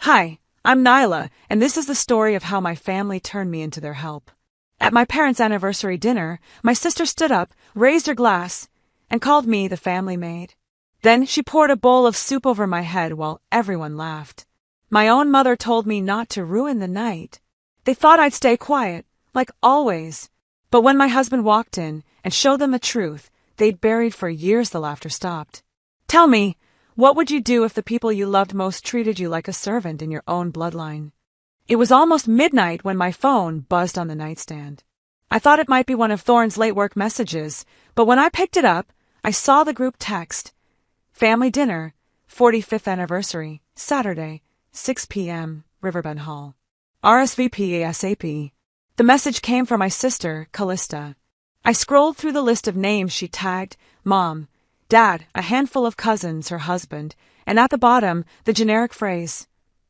Hi, I'm Nyla, and this is the story of how my family turned me into their help. At my parents' anniversary dinner, my sister stood up, raised her glass, and called me the family maid. Then she poured a bowl of soup over my head while everyone laughed. My own mother told me not to ruin the night. They thought I'd stay quiet, like always. But when my husband walked in and showed them the truth they'd buried for years, the laughter stopped. Tell me, what would you do if the people you loved most treated you like a servant in your own bloodline? It was almost midnight when my phone buzzed on the nightstand. I thought it might be one of Thorne's late work messages, but when I picked it up, I saw the group text. Family dinner, 45th anniversary, Saturday, 6 p.m., Riverbend Hall. RSVP ASAP. The message came from my sister, Callista. I scrolled through the list of names she tagged: Mom, Dad, a handful of cousins, her husband, and at the bottom, the generic phrase,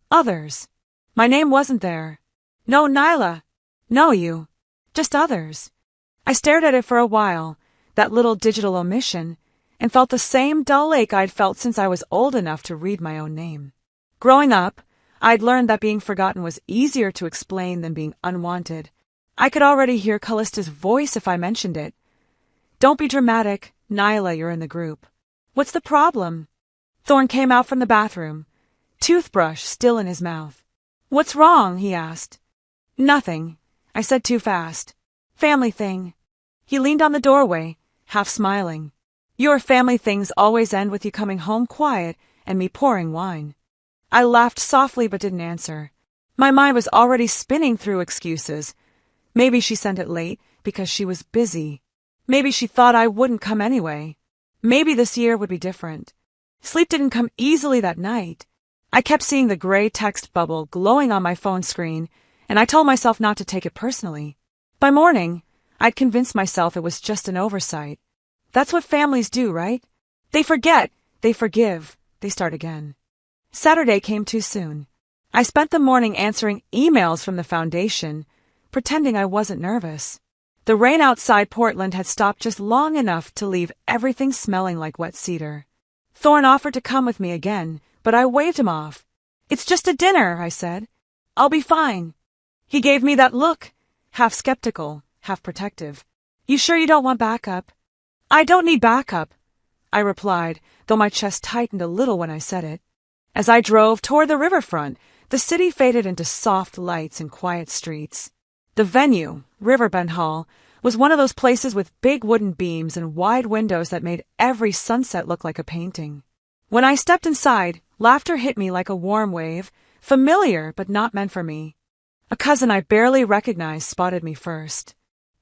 others. My name wasn't there. No, Nyla. No, you. Just others. I stared at it for a while, that little digital omission, and felt the same dull ache I'd felt since I was old enough to read my own name. Growing up, I'd learned that being forgotten was easier to explain than being unwanted. I could already hear Callista's voice if I mentioned it. Don't be dramatic, Nyla, you're in the group. What's the problem? Thorne came out from the bathroom, toothbrush still in his mouth. What's wrong? He asked. Nothing, I said too fast. Family thing. He leaned on the doorway, half smiling. Your family things always end with you coming home quiet and me pouring wine. I laughed softly but didn't answer. My mind was already spinning through excuses. Maybe she sent it late because she was busy. Maybe she thought I wouldn't come anyway. Maybe this year would be different. Sleep didn't come easily that night. I kept seeing the gray text bubble glowing on my phone screen, and I told myself not to take it personally. By morning, I'd convinced myself it was just an oversight. That's what families do, right? They forget, they forgive, they start again. Saturday came too soon. I spent the morning answering emails from the foundation, pretending I wasn't nervous. The rain outside Portland had stopped just long enough to leave everything smelling like wet cedar. Thorne offered to come with me again, but I waved him off. It's just a dinner, I said. I'll be fine. He gave me that look, half skeptical, half protective. You sure you don't want backup? I don't need backup, I replied, though my chest tightened a little when I said it. As I drove toward the riverfront, the city faded into soft lights and quiet streets. The venue, Riverbend Hall, was one of those places with big wooden beams and wide windows that made every sunset look like a painting. When I stepped inside, laughter hit me like a warm wave, familiar but not meant for me. A cousin I barely recognized spotted me first.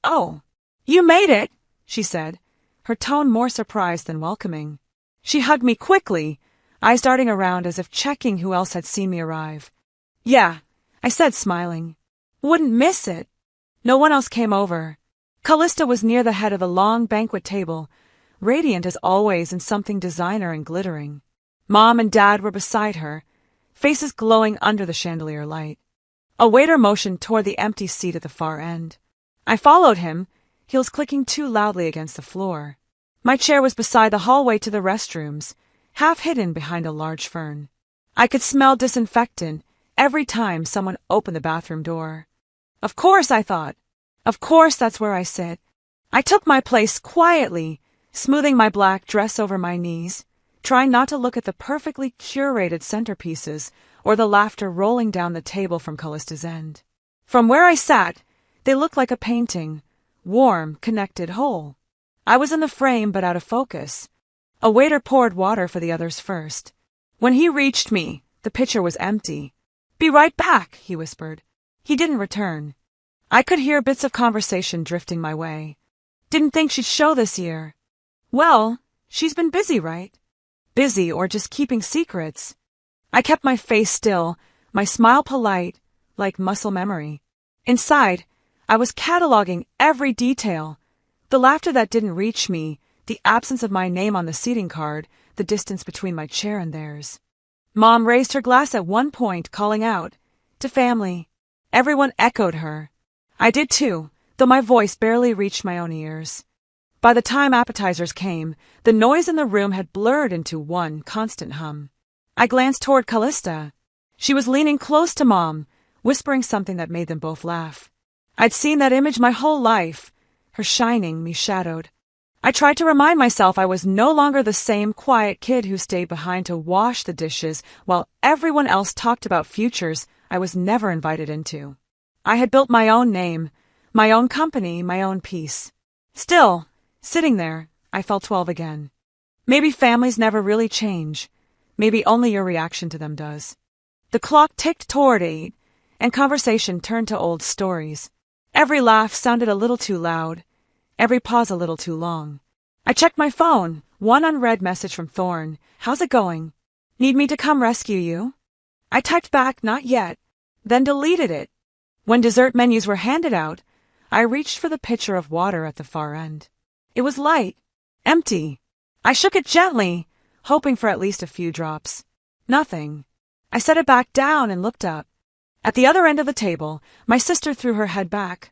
Oh, you made it, she said, her tone more surprised than welcoming. She hugged me quickly, eyes darting around as if checking who else had seen me arrive. Yeah, I said, smiling. Wouldn't miss it. No one else came over. Callista was near the head of the long banquet table, radiant as always in something designer and glittering. Mom and Dad were beside her, faces glowing under the chandelier light. A waiter motioned toward the empty seat at the far end. I followed him, heels clicking too loudly against the floor. My chair was beside the hallway to the restrooms, half hidden behind a large fern. I could smell disinfectant every time someone opened the bathroom door. Of course, I thought. Of course that's where I sit. I took my place quietly, smoothing my black dress over my knees, trying not to look at the perfectly curated centerpieces or the laughter rolling down the table from Callista's end. From where I sat, they looked like a painting, warm, connected, whole. I was in the frame but out of focus. A waiter poured water for the others first. When he reached me, the pitcher was empty. Be right back, he whispered. He didn't return. I could hear bits of conversation drifting my way. Didn't think she'd show this year. Well, she's been busy, right? Busy or just keeping secrets. I kept my face still, my smile polite, like muscle memory. Inside, I was cataloging every detail. The laughter that didn't reach me, the absence of my name on the seating card, the distance between my chair and theirs. Mom raised her glass at one point, calling out, "To family." Everyone echoed her. I did too, though my voice barely reached my own ears. By the time appetizers came, the noise in the room had blurred into one constant hum. I glanced toward Callista. She was leaning close to Mom, whispering something that made them both laugh. I'd seen that image my whole life, her shining, me shadowed. I tried to remind myself I was no longer the same quiet kid who stayed behind to wash the dishes while everyone else talked about futures I was never invited into. I had built my own name, my own company, my own peace. Still, sitting there, I felt 12 again. Maybe families never really change. Maybe only your reaction to them does. The clock ticked toward 8, and conversation turned to old stories. Every laugh sounded a little too loud, every pause a little too long. I checked my phone, one unread message from Thorne. How's it going? Need me to come rescue you? I typed back, not yet, then deleted it. When dessert menus were handed out, I reached for the pitcher of water at the far end. It was light, empty. I shook it gently, hoping for at least a few drops. Nothing. I set it back down and looked up. At the other end of the table, my sister threw her head back,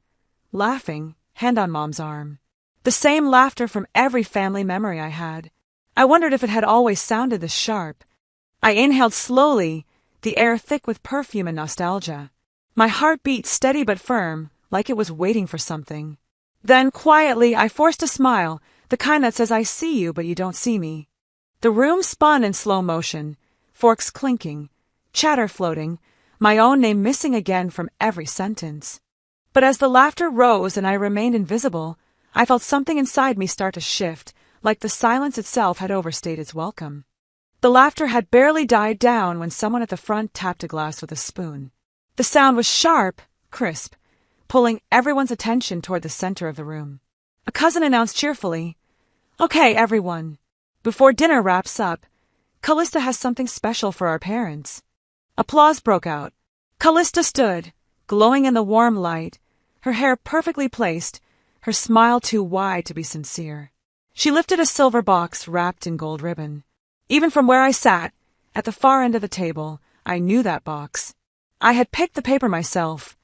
laughing, hand on Mom's arm. The same laughter from every family memory I had. I wondered if it had always sounded this sharp. I inhaled slowly, the air thick with perfume and nostalgia. My heart beat steady but firm, like it was waiting for something. Then, quietly, I forced a smile, the kind that says I see you but you don't see me. The room spun in slow motion, forks clinking, chatter floating, my own name missing again from every sentence. But as the laughter rose and I remained invisible, I felt something inside me start to shift, like the silence itself had overstayed its welcome. The laughter had barely died down when someone at the front tapped a glass with a spoon. The sound was sharp, crisp, pulling everyone's attention toward the center of the room. A cousin announced cheerfully, "Okay, everyone. Before dinner wraps up, Callista has something special for our parents." Applause broke out. Callista stood, glowing in the warm light, her hair perfectly placed, her smile too wide to be sincere. She lifted a silver box wrapped in gold ribbon. Even from where I sat, at the far end of the table, I knew that box. I had picked the paper myself.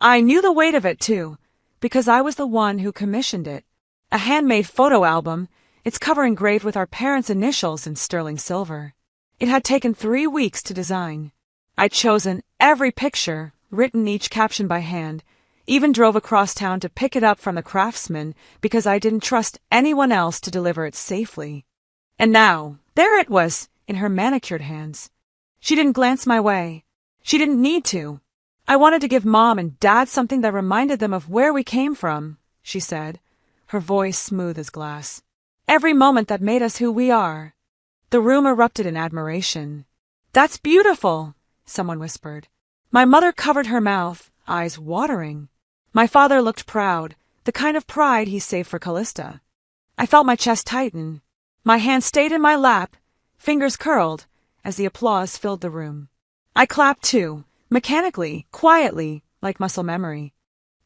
I knew the weight of it, too, because I was the one who commissioned it. A handmade photo album, its cover engraved with our parents' initials in sterling silver. It had taken 3 weeks to design. I'd chosen every picture, written each caption by hand, even drove across town to pick it up from the craftsman because I didn't trust anyone else to deliver it safely. And now, there it was, in her manicured hands. She didn't glance my way. She didn't need to. "I wanted to give Mom and Dad something that reminded them of where we came from," she said, her voice smooth as glass. "Every moment that made us who we are." The room erupted in admiration. "That's beautiful," someone whispered. My mother covered her mouth, eyes watering. My father looked proud, the kind of pride he saved for Callista. I felt my chest tighten. My hand stayed in my lap, fingers curled, as the applause filled the room. I clapped too, mechanically, quietly, like muscle memory.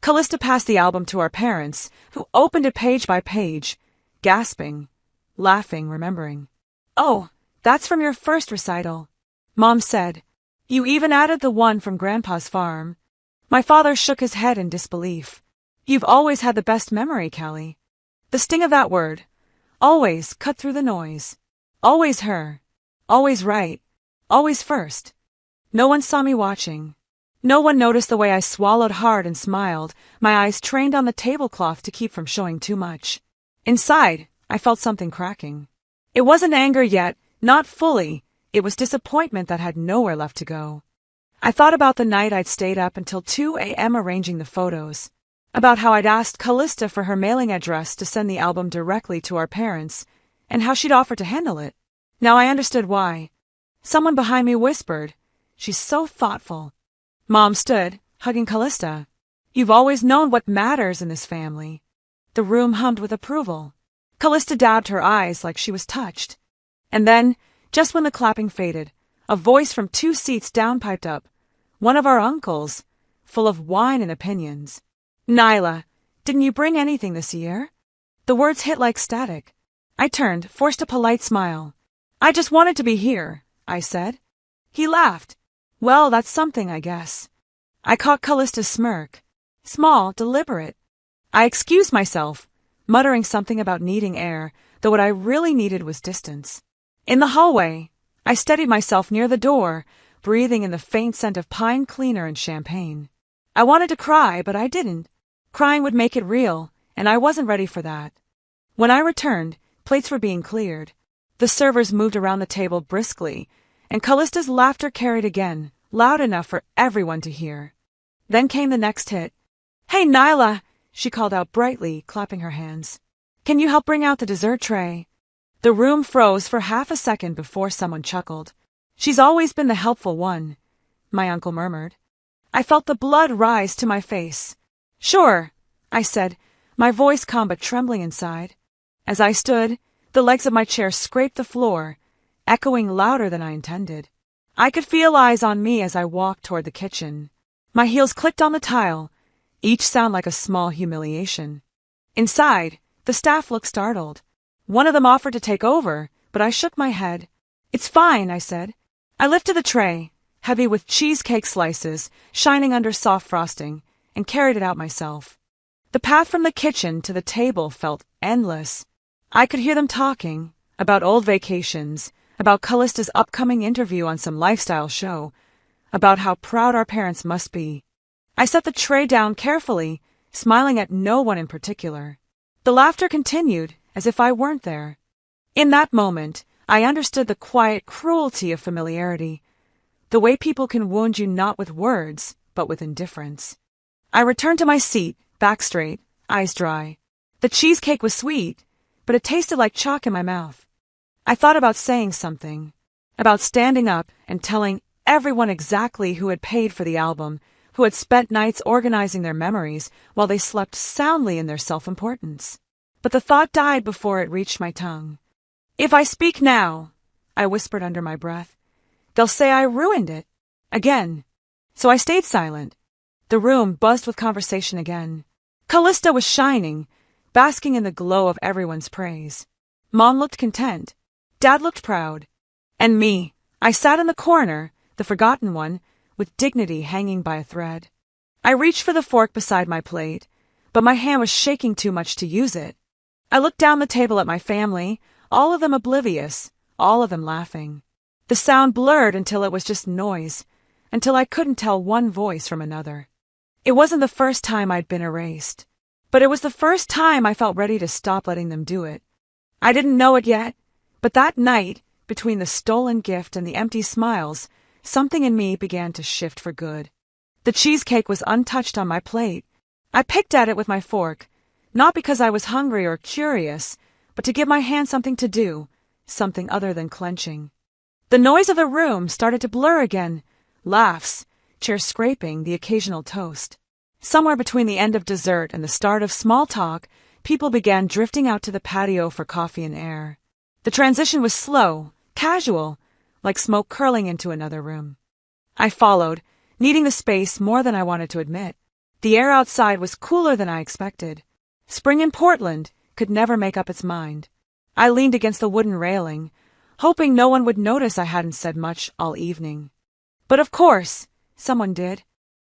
Callista passed the album to our parents, who opened it page by page, gasping, laughing, remembering. "Oh, that's from your first recital," Mom said. "You even added the one from Grandpa's farm." My father shook his head in disbelief. "You've always had the best memory, Callie." The sting of that word, always, cut through the noise. Always her. Always right. Always first. No one saw me watching. No one noticed the way I swallowed hard and smiled, my eyes trained on the tablecloth to keep from showing too much. Inside, I felt something cracking. It wasn't anger yet, not fully. It was disappointment that had nowhere left to go. I thought about the night I'd stayed up until 2 a.m. arranging the photos, about how I'd asked Callista for her mailing address to send the album directly to our parents, and how she'd offered to handle it. Now I understood why. Someone behind me whispered, "She's so thoughtful." Mom stood, hugging Callista. "You've always known what matters in this family." The room hummed with approval. Callista dabbed her eyes like she was touched. And then, just when the clapping faded, a voice from 2 seats down piped up, one of our uncles, full of wine and opinions. "Nyla, didn't you bring anything this year?" The words hit like static. I turned, forced a polite smile. "I just wanted to be here," I said. He laughed. "Well, that's something, I guess." I caught Callista's smirk. Small, deliberate. I excused myself, muttering something about needing air, though what I really needed was distance. In the hallway, I steadied myself near the door, breathing in the faint scent of pine cleaner and champagne. I wanted to cry, but I didn't. Crying would make it real, and I wasn't ready for that. When I returned, plates were being cleared. The servers moved around the table briskly, and Callista's laughter carried again, loud enough for everyone to hear. Then came the next hit. "Hey, Nyla!" she called out brightly, clapping her hands. "Can you help bring out the dessert tray?" The room froze for half a second before someone chuckled. "She's always been the helpful one," my uncle murmured. I felt the blood rise to my face. "Sure," I said, my voice calm but trembling inside. As I stood, the legs of my chair scraped the floor, echoing louder than I intended. I could feel eyes on me as I walked toward the kitchen. My heels clicked on the tile, each sound like a small humiliation. Inside, the staff looked startled. One of them offered to take over, but I shook my head. "It's fine," I said. I lifted the tray, heavy with cheesecake slices, shining under soft frosting, and carried it out myself. The path from the kitchen to the table felt endless. I could hear them talking about old vacations, about Callista's upcoming interview on some lifestyle show, about how proud our parents must be. I set the tray down carefully, smiling at no one in particular. The laughter continued, as if I weren't there. In that moment, I understood the quiet cruelty of familiarity, the way people can wound you not with words, but with indifference. I returned to my seat, back straight, eyes dry. The cheesecake was sweet, but it tasted like chalk in my mouth. I thought about saying something, about standing up and telling everyone exactly who had paid for the album, who had spent nights organizing their memories while they slept soundly in their self-importance. But the thought died before it reached my tongue. "If I speak now," I whispered under my breath, "they'll say I ruined it. Again." So I stayed silent. The room buzzed with conversation again. Callista was shining, basking in the glow of everyone's praise. Mom looked content. Dad looked proud. And me, I sat in the corner, the forgotten one, with dignity hanging by a thread. I reached for the fork beside my plate, but my hand was shaking too much to use it. I looked down the table at my family, all of them oblivious, all of them laughing. The sound blurred until it was just noise, until I couldn't tell one voice from another. It wasn't the first time I'd been erased, but it was the first time I felt ready to stop letting them do it. I didn't know it yet, but that night, between the stolen gift and the empty smiles, something in me began to shift for good. The cheesecake was untouched on my plate. I picked at it with my fork, not because I was hungry or curious, but to give my hand something to do, something other than clenching. The noise of the room started to blur again. Laughs, chairs scraping, the occasional toast. Somewhere between the end of dessert and the start of small talk, people began drifting out to the patio for coffee and air. The transition was slow, casual, like smoke curling into another room. I followed, needing the space more than I wanted to admit. The air outside was cooler than I expected. Spring in Portland could never make up its mind. I leaned against the wooden railing, hoping no one would notice I hadn't said much all evening. But of course, someone did.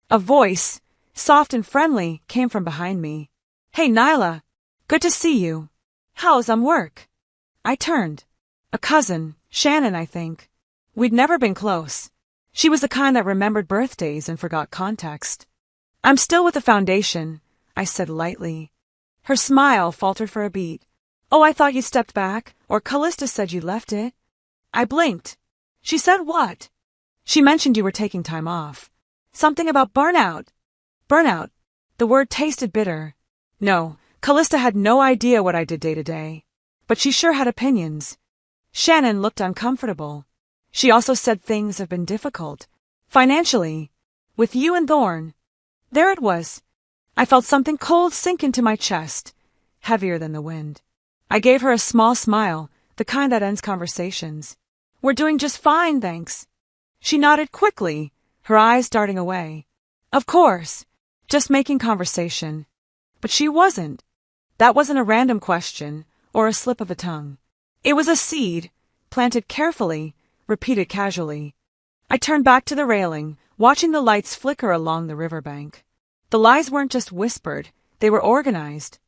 A voice, soft and friendly, came from behind me. "Hey, Nyla. Good to see you. How's work?" I turned. A cousin, Shannon, I think. We'd never been close. She was the kind that remembered birthdays and forgot context. "I'm still with the foundation," I said lightly. Her smile faltered for a beat. "Oh, I thought you stepped back, or Callista said you left it." I blinked. "She said what?" "She mentioned you were taking time off. Something about burnout." Burnout. The word tasted bitter. No, Callista had no idea what I did day to day. But she sure had opinions. Shannon looked uncomfortable. She also said things have been difficult. Financially. With you and Thorne. There it was. I felt something cold sink into my chest, heavier than the wind. I gave her a small smile, the kind that ends conversations. "We're doing just fine, thanks." She nodded quickly, her eyes darting away. Of course, just making conversation. But she wasn't. That wasn't a random question, or a slip of the tongue. It was a seed, planted carefully, repeated casually. I turned back to the railing, watching the lights flicker along the riverbank. The lies weren't just whispered, they were organized.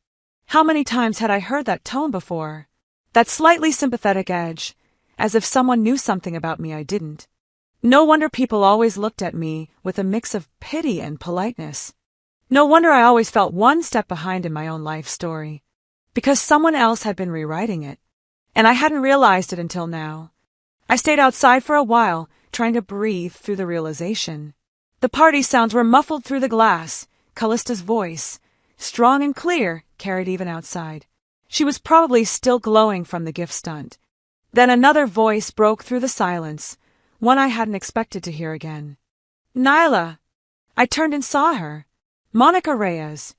How many times had I heard that tone before? That slightly sympathetic edge, as if someone knew something about me I didn't. No wonder people always looked at me with a mix of pity and politeness. No wonder I always felt one step behind in my own life story. Because someone else had been rewriting it. And I hadn't realized it until now. I stayed outside for a while, trying to breathe through the realization. The party sounds were muffled through the glass. Callista's voice, strong and clear, carried even outside. She was probably still glowing from the gift stunt. Then another voice broke through the silence, one I hadn't expected to hear again. Nyla! I turned and saw her. Monica Reyes.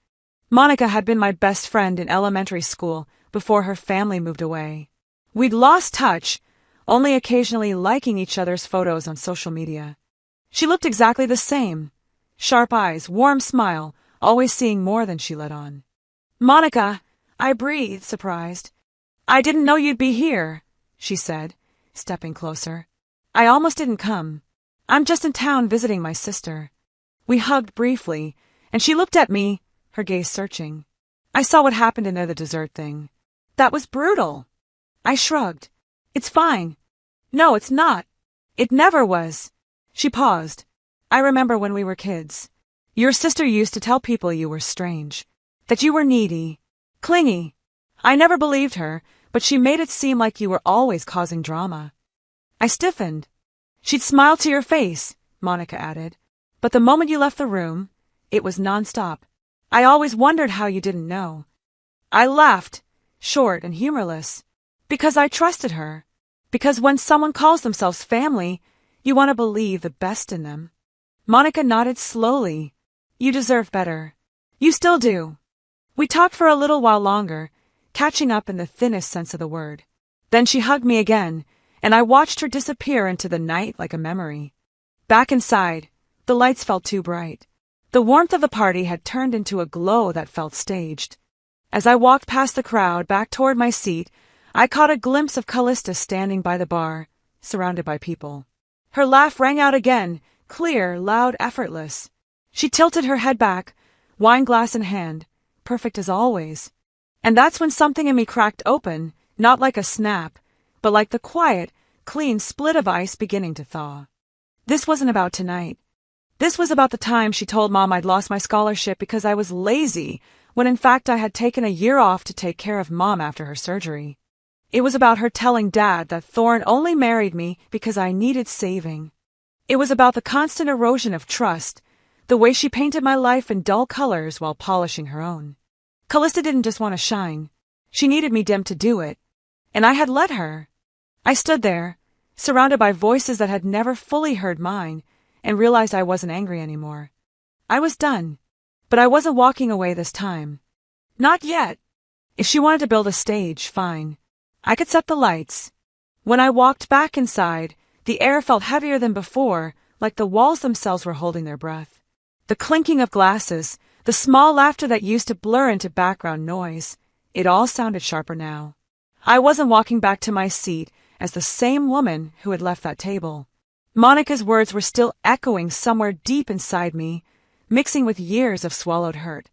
Monica had been my best friend in elementary school before her family moved away. We'd lost touch, only occasionally liking each other's photos on social media. She looked exactly the same. Sharp eyes, warm smile, always seeing more than she let on. Monica, I breathed, surprised. I didn't know you'd be here, she said, stepping closer. I almost didn't come. I'm just in town visiting my sister. We hugged briefly, and she looked at me, her gaze searching. I saw what happened in there, the dessert thing. That was brutal. I shrugged. It's fine. No, it's not. It never was. She paused. I remember when we were kids. Your sister used to tell people you were strange, that you were needy, clingy. I never believed her, but she made it seem like you were always causing drama. I stiffened. She'd smile to your face, Monica added. But the moment you left the room, it was nonstop. I always wondered how you didn't know. I laughed, short and humorless, because I trusted her. Because when someone calls themselves family, you want to believe the best in them. Monica nodded slowly. You deserve better. You still do. We talked for a little while longer, catching up in the thinnest sense of the word. Then she hugged me again, and I watched her disappear into the night like a memory. Back inside, the lights felt too bright. The warmth of the party had turned into a glow that felt staged. As I walked past the crowd back toward my seat, I caught a glimpse of Callista standing by the bar, surrounded by people. Her laugh rang out again, clear, loud, effortless. She tilted her head back, wine glass in hand, perfect as always. And that's when something in me cracked open, not like a snap, but like the quiet, clean split of ice beginning to thaw. This wasn't about tonight. This was about the time she told Mom I'd lost my scholarship because I was lazy, when in fact I had taken a year off to take care of Mom after her surgery. It was about her telling Dad that Thorne only married me because I needed saving. It was about the constant erosion of trust, the way she painted my life in dull colors while polishing her own. Callista didn't just want to shine. She needed me dim to do it. And I had let her. I stood there, surrounded by voices that had never fully heard mine, and realized I wasn't angry anymore. I was done. But I wasn't walking away this time. Not yet. If she wanted to build a stage, fine. I could set the lights. When I walked back inside, the air felt heavier than before, like the walls themselves were holding their breath. The clinking of glasses, the small laughter that used to blur into background noise, it all sounded sharper now. I wasn't walking back to my seat as the same woman who had left that table. Monica's words were still echoing somewhere deep inside me, mixing with years of swallowed hurt.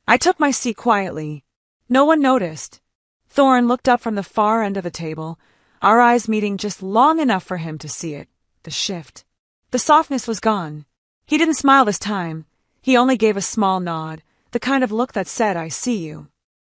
I took my seat quietly. No one noticed. Thorne looked up from the far end of the table, our eyes meeting just long enough for him to see it, the shift. The softness was gone. He didn't smile this time. He only gave a small nod, the kind of look that said, I see you.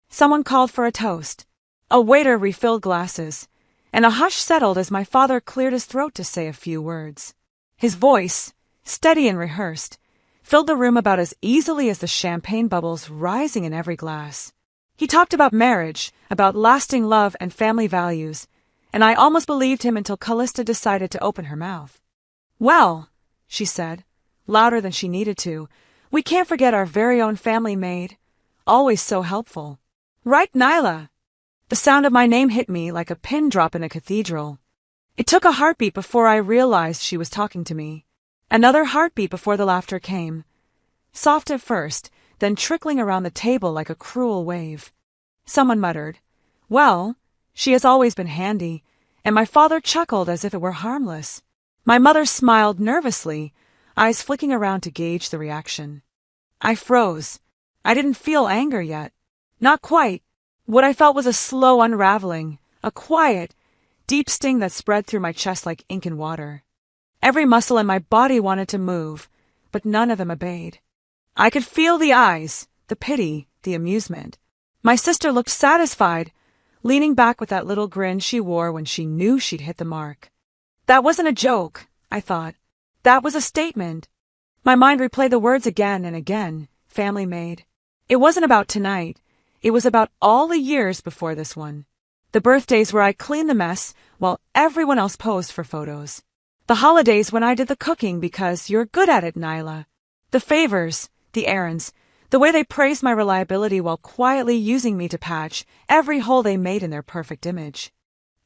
Someone called for a toast. A waiter refilled glasses, and a hush settled as my father cleared his throat to say a few words. His voice, steady and rehearsed, filled the room about as easily as the champagne bubbles rising in every glass. He talked about marriage, about lasting love and family values, and I almost believed him until Callista decided to open her mouth. Well, she said, louder than she needed to, we can't forget our very own family maid. Always so helpful. Right, Nyla? The sound of my name hit me like a pin drop in a cathedral. It took a heartbeat before I realized she was talking to me. Another heartbeat before the laughter came. Soft at first, then trickling around the table like a cruel wave. Someone muttered, Well, she has always been handy, and my father chuckled as if it were harmless. My mother smiled nervously, eyes flicking around to gauge the reaction. I froze. I didn't feel anger yet. Not quite. What I felt was a slow unraveling, a quiet, deep sting that spread through my chest like ink and water. Every muscle in my body wanted to move, but none of them obeyed. I could feel the eyes, the pity, the amusement. My sister looked satisfied, leaning back with that little grin she wore when she knew she'd hit the mark. That wasn't a joke, I thought. That was a statement. My mind replayed the words again and again, family Maid. It wasn't about tonight. It was about all the years before this one. The birthdays where I cleaned the mess while everyone else posed for photos. The holidays when I did the cooking because you're good at it, Nyla. The favors, the errands, the way they praised my reliability while quietly using me to patch every hole they made in their perfect image.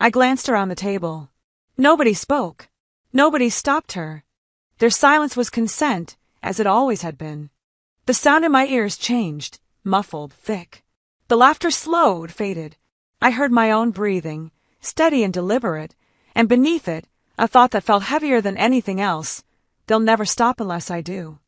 I glanced around the table. Nobody spoke. Nobody stopped her. Their silence was consent, as it always had been. The sound in my ears changed, muffled, thick. The laughter slowed, faded. I heard my own breathing, steady and deliberate, and beneath it, a thought that felt heavier than anything else. They'll never stop unless I do.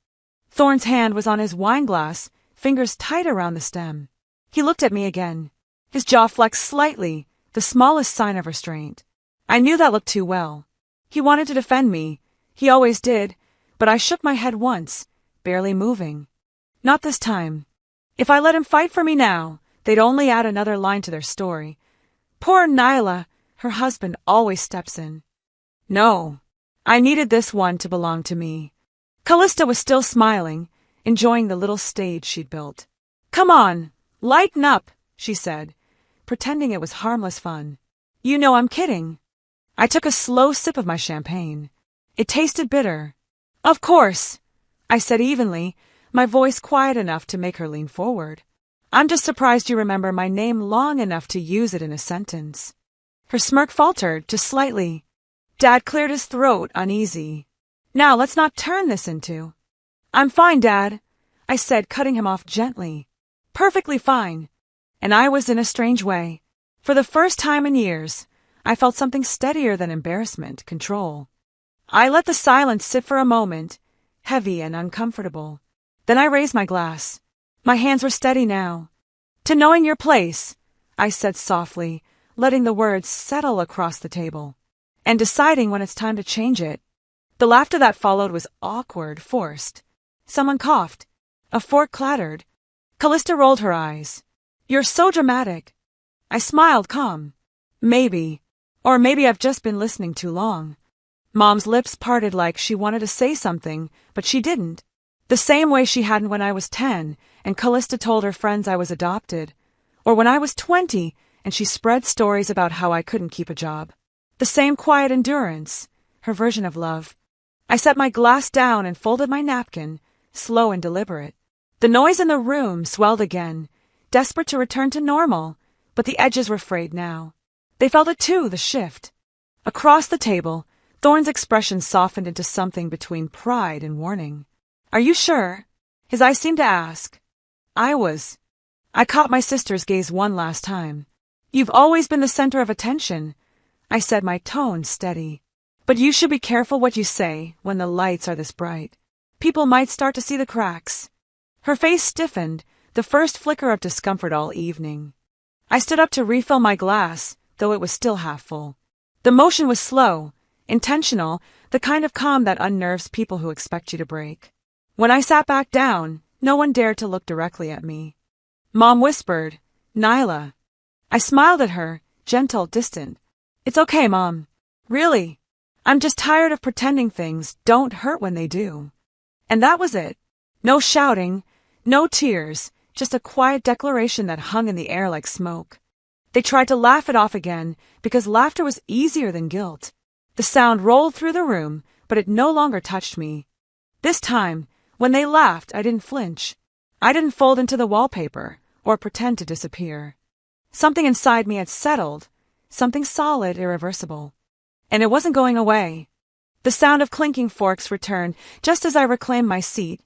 Thorne's hand was on his wine glass, fingers tight around the stem. He looked at me again. His jaw flexed slightly, the smallest sign of restraint. I knew that looked too well. He wanted to defend me. He always did, but I shook my head once, barely moving. Not this time. If I let him fight for me now, they'd only add another line to their story. Poor Nyla, her husband always steps in. No, I needed this one to belong to me. Callista was still smiling, enjoying the little stage she'd built. Come on, lighten up, she said, pretending it was harmless fun. You know I'm kidding. I took a slow sip of my champagne. It tasted bitter. Of course, I said evenly, my voice quiet enough to make her lean forward. I'm just surprised you remember my name long enough to use it in a sentence. Her smirk faltered, just slightly. Dad cleared his throat, uneasy. Now let's not turn this into... I'm fine, Dad, I said, cutting him off gently. Perfectly fine. And I was in a strange way. For the first time in years, I felt something steadier than embarrassment, control. I let the silence sit for a moment, heavy and uncomfortable. Then I raised my glass. My hands were steady now. To knowing your place, I said softly, letting the words settle across the table. And deciding when it's time to change it. The laughter that followed was awkward, forced. Someone coughed. A fork clattered. Callista rolled her eyes. You're so dramatic. I smiled, calm. Maybe. Or maybe I've just been listening too long. Mom's lips parted like she wanted to say something, but she didn't. The same way she hadn't when I was 10, and Callista told her friends I was adopted. Or when I was 20, and she spread stories about how I couldn't keep a job. The same quiet endurance, her version of love. I set my glass down and folded my napkin, slow and deliberate. The noise in the room swelled again, desperate to return to normal, but the edges were frayed now. They felt it too, the shift. Across the table, Thorne's expression softened into something between pride and warning. Are you sure? His eyes seemed to ask. I was. I caught my sister's gaze one last time. You've always been the center of attention, I said, my tone steady. But you should be careful what you say when the lights are this bright. People might start to see the cracks. Her face stiffened, the first flicker of discomfort all evening. I stood up to refill my glass, though it was still half full. The motion was slow, intentional, the kind of calm that unnerves people who expect you to break. When I sat back down, no one dared to look directly at me. Mom whispered, Nyla. I smiled at her, gentle, distant. It's okay, Mom. Really. I'm just tired of pretending things don't hurt when they do. And that was it. No shouting, no tears, just a quiet declaration that hung in the air like smoke. They tried to laugh it off again because laughter was easier than guilt. The sound rolled through the room, but it no longer touched me. This time, when they laughed, I didn't flinch. I didn't fold into the wallpaper or pretend to disappear. Something inside me had settled, something solid, irreversible. And it wasn't going away. The sound of clinking forks returned just as I reclaimed my seat,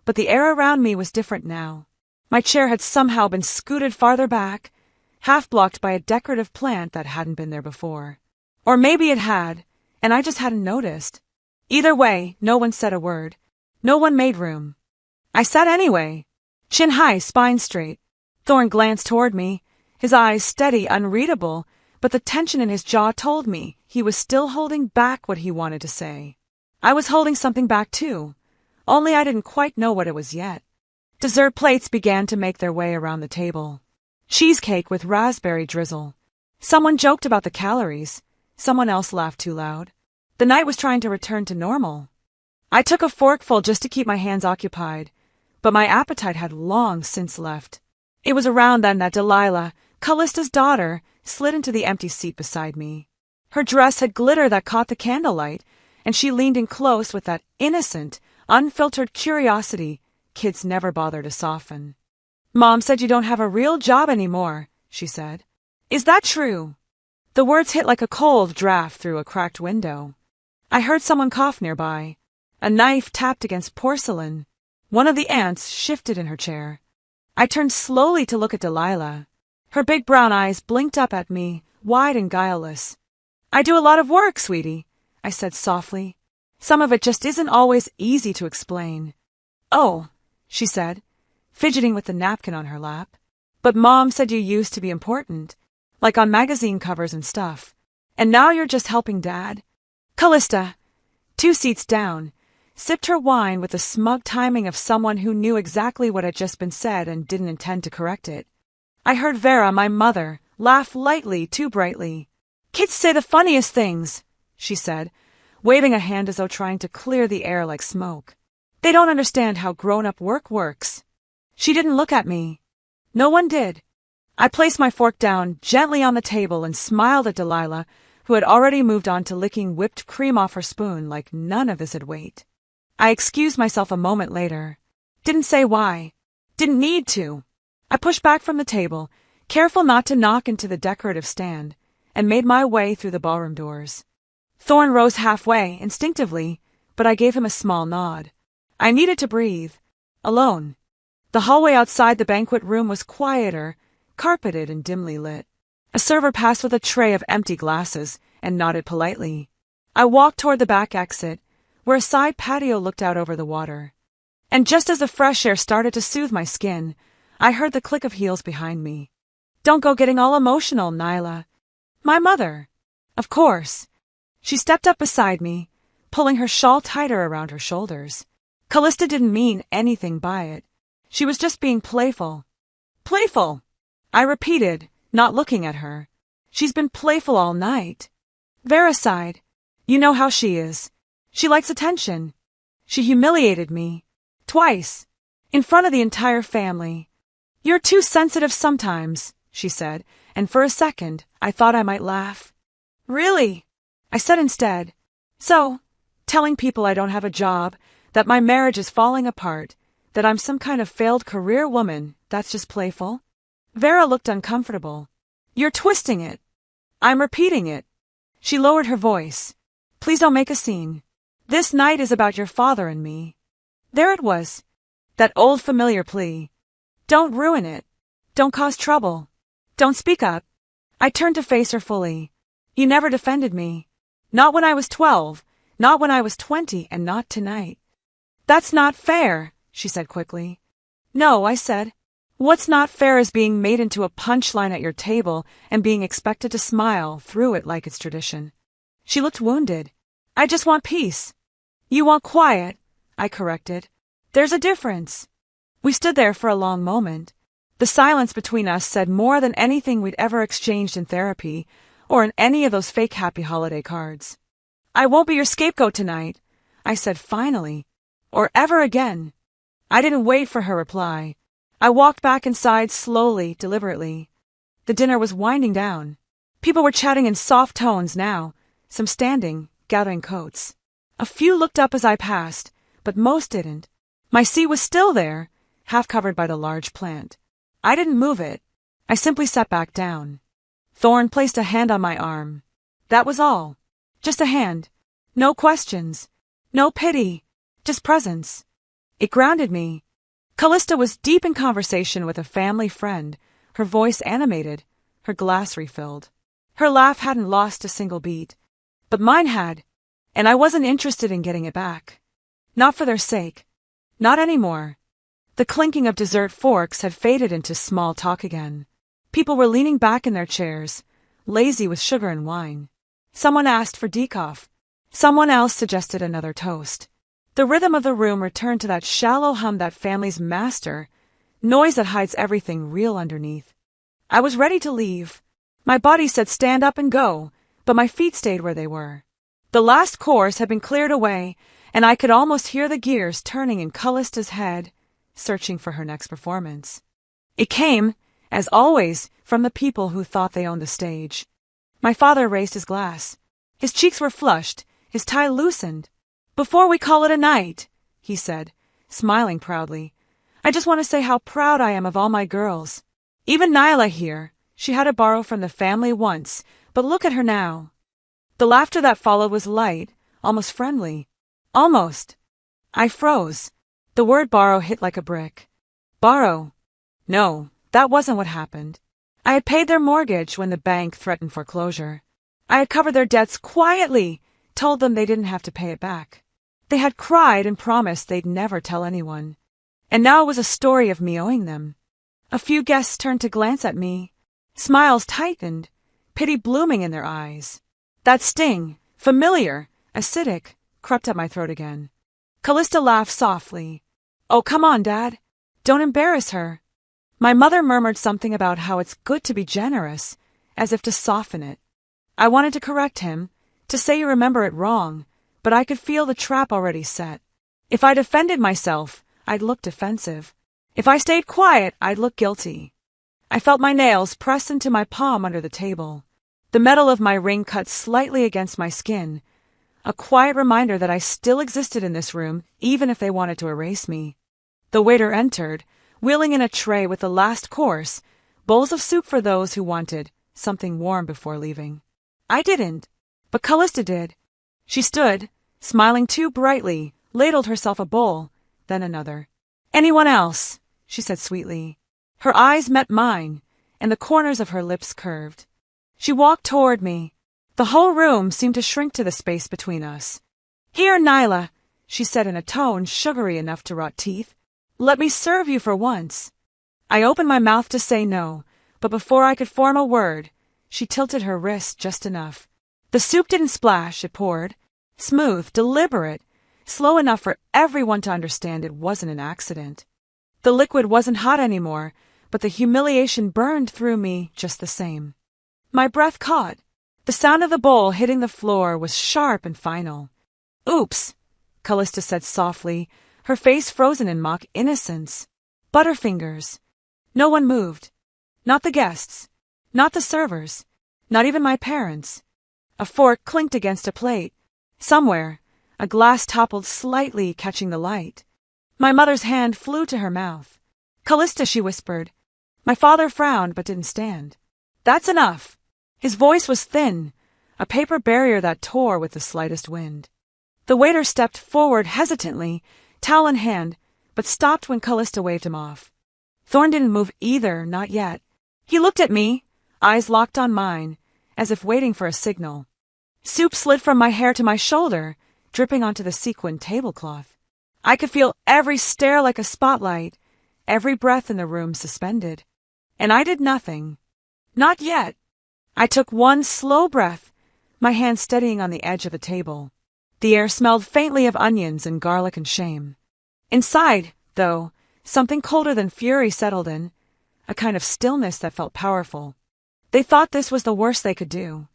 but the air around me was different now. My chair had somehow been scooted farther back, half blocked by a decorative plant that hadn't been there before. Or maybe it had, and I just hadn't noticed. Either way, no one said a word. No one made room. I sat anyway, chin high, spine straight. Thorne glanced toward me, his eyes steady, unreadable, but the tension in his jaw told me he was still holding back what he wanted to say. I was holding something back too, only I didn't quite know what it was yet. Dessert plates began to make their way around the table. Cheesecake with raspberry drizzle. Someone joked about the calories. Someone else laughed too loud. The night was trying to return to normal. I took a forkful just to keep my hands occupied, but my appetite had long since left. It was around then that Delilah, Callista's daughter, slid into the empty seat beside me. Her dress had glitter that caught the candlelight, and she leaned in close with that innocent, unfiltered curiosity kids never bother to soften. "Mom said you don't have a real job anymore," she said. "Is that true?" The words hit like a cold draft through a cracked window. I heard someone cough nearby. A knife tapped against porcelain. One of the aunts shifted in her chair. I turned slowly to look at Delilah. Her big brown eyes blinked up at me, wide and guileless. "I do a lot of work, sweetie," I said softly. "Some of it just isn't always easy to explain." "Oh," she said, fidgeting with the napkin on her lap. "But Mom said you used to be important, like on magazine covers and stuff. And now you're just helping Dad." Callista, 2 seats down, sipped her wine with the smug timing of someone who knew exactly what had just been said and didn't intend to correct it. I heard Vera, my mother, laugh lightly, too brightly. "Kids say the funniest things," she said, waving a hand as though trying to clear the air like smoke. "They don't understand how grown-up work works." She didn't look at me. No one did. I placed my fork down gently on the table and smiled at Delilah, who had already moved on to licking whipped cream off her spoon like none of this had weight. I excused myself a moment later. Didn't say why. Didn't need to. I pushed back from the table, careful not to knock into the decorative stand, and made my way through the ballroom doors. Thorne rose halfway, instinctively, but I gave him a small nod. I needed to breathe. Alone. The hallway outside the banquet room was quieter, carpeted and dimly lit. A server passed with a tray of empty glasses and nodded politely. I walked toward the back exit, where a side patio looked out over the water. And just as the fresh air started to soothe my skin, I heard the click of heels behind me. "Don't go getting all emotional, Nyla." "My mother." "Of course." She stepped up beside me, pulling her shawl tighter around her shoulders. Callista didn't mean anything by it. She was just being playful. "Playful," I repeated, not looking at her. "She's been playful all night." Vera sighed. "You know how she is. She likes attention. She humiliated me. Twice. In front of the entire family. You're too sensitive sometimes," she said, and for a second I thought I might laugh. "Really?" I said instead. "So, telling people I don't have a job, that my marriage is falling apart, that I'm some kind of failed career woman, that's just playful?" Vera looked uncomfortable. "You're twisting it." "I'm repeating it." She lowered her voice. "Please don't make a scene. This night is about your father and me." There it was. That old familiar plea. Don't ruin it. Don't cause trouble. Don't speak up. I turned to face her fully. "You never defended me. Not when I was 12, not when I was 20, and not tonight." "That's not fair," she said quickly. "No," I said. "What's not fair is being made into a punchline at your table and being expected to smile through it like it's tradition." She looked wounded. "I just want peace." "You want quiet," I corrected. "There's a difference." We stood there for a long moment. The silence between us said more than anything we'd ever exchanged in therapy or in any of those fake happy holiday cards. "I won't be your scapegoat tonight," I said finally, "or ever again." I didn't wait for her reply. I walked back inside slowly, deliberately. The dinner was winding down. People were chatting in soft tones now, some standing, gathering coats. A few looked up as I passed, but most didn't. My seat was still there, half covered by the large plant. I didn't move it. I simply sat back down. Thorne placed a hand on my arm. That was all. Just a hand. No questions. No pity. Just presence. It grounded me. Callista was deep in conversation with a family friend, her voice animated, her glass refilled. Her laugh hadn't lost a single beat. But mine had, and I wasn't interested in getting it back. Not for their sake. Not anymore. The clinking of dessert forks had faded into small talk again. People were leaning back in their chairs, lazy with sugar and wine. Someone asked for decaf. Someone else suggested another toast. The rhythm of the room returned to that shallow hum that family's master, noise that hides everything real underneath. I was ready to leave. My body said stand up and go, but my feet stayed where they were. The last course had been cleared away, and I could almost hear the gears turning in Callista's head, searching for her next performance. It came, as always, from the people who thought they owned the stage. My father raised his glass. His cheeks were flushed, his tie loosened. "Before we call it a night," he said, smiling proudly, "I just want to say how proud I am of all my girls. Even Nyla here, she had to borrow from the family once, but look at her now." The laughter that followed was light, almost friendly. Almost. I froze. The word borrow hit like a brick. Borrow? No, that wasn't what happened. I had paid their mortgage when the bank threatened foreclosure. I had covered their debts quietly, told them they didn't have to pay it back. They had cried and promised they'd never tell anyone. And now it was a story of me owing them. A few guests turned to glance at me. Smiles tightened, pity blooming in their eyes. That sting, familiar, acidic, crept up my throat again. Callista laughed softly. "Oh, come on, Dad. Don't embarrass her." My mother murmured something about how it's good to be generous, as if to soften it. I wanted to correct him, to say you remember it wrong, but I could feel the trap already set. If I defended myself, I'd look defensive. If I stayed quiet, I'd look guilty. I felt my nails press into my palm under the table. The metal of my ring cut slightly against my skin, a quiet reminder that I still existed in this room, even if they wanted to erase me. The waiter entered, wheeling in a tray with the last course, bowls of soup for those who wanted something warm before leaving. I didn't, but Callista did. She stood, smiling too brightly, ladled herself a bowl, then another. "Anyone else?" she said sweetly. Her eyes met mine, and the corners of her lips curved. She walked toward me. The whole room seemed to shrink to the space between us. "Here, Nyla," she said in a tone sugary enough to rot teeth. "Let me serve you for once." I opened my mouth to say no, but before I could form a word, she tilted her wrist just enough. The soup didn't splash, it poured. Smooth, deliberate, slow enough for everyone to understand it wasn't an accident. The liquid wasn't hot anymore, but the humiliation burned through me just the same. My breath caught. The sound of the bowl hitting the floor was sharp and final. "Oops," Callista said softly, her face frozen in mock innocence. Butterfingers. No one moved. Not the guests. Not the servers. Not even my parents. A fork clinked against a plate. Somewhere, a glass toppled slightly, catching the light. My mother's hand flew to her mouth. "Callista," she whispered. My father frowned but didn't stand. "That's enough." His voice was thin, a paper barrier that tore with the slightest wind. The waiter stepped forward hesitantly, towel in hand, but stopped when Callista waved him off. Thorn didn't move either, not yet. He looked at me, eyes locked on mine, as if waiting for a signal. Soup slid from my hair to my shoulder, dripping onto the sequined tablecloth. I could feel every stare like a spotlight, every breath in the room suspended. And I did nothing. Not yet. I took one slow breath, my hand steadying on the edge of the table. The air smelled faintly of onions and garlic and shame. Inside, though, something colder than fury settled in, a kind of stillness that felt powerful. They thought this was the worst they could do.